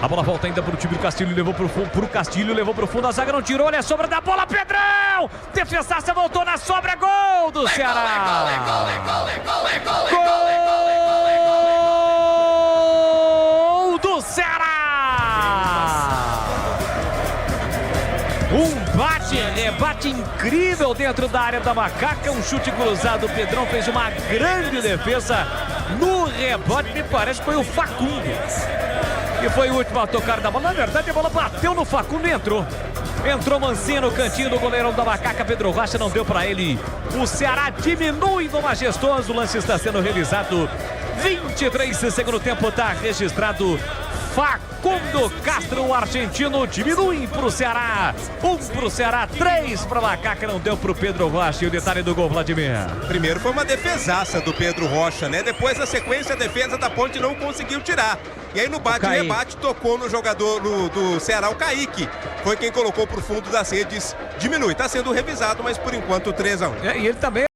A bola volta ainda para o time do Castilho, levou pro Castilho, levou pro fundo, a zaga não tirou, olha a sobra da bola, Pedrão! Defensaça voltou na sobra, gol do Ceará! Gol do Ceará! Um rebate incrível dentro da área da Macaca, um chute cruzado, o Pedrão fez uma grande defesa no rebote, me parece que foi o Facundo. E foi o último a tocar da bola. Na verdade, a bola bateu no Facundo e entrou. Entrou Mancinha no cantinho do goleirão da Macaca. Pedro Rocha não deu para ele. O Ceará diminui no majestoso. O lance está sendo realizado. 23 segundo tempo está registrado. Facundo Castro, o argentino, diminui para o Ceará. 1 para o Ceará, 3 para a Macaca, não deu para o Pedro Rocha. E o detalhe do gol, Vladimir. Primeiro foi uma defesaça do Pedro Rocha, né? Depois a sequência, a defesa da Ponte não conseguiu tirar. E aí no bate-rebate tocou no jogador do Ceará, o Kaique. Foi quem colocou para o fundo das redes. Diminui, está sendo revisado, mas por enquanto 3-1. E ele também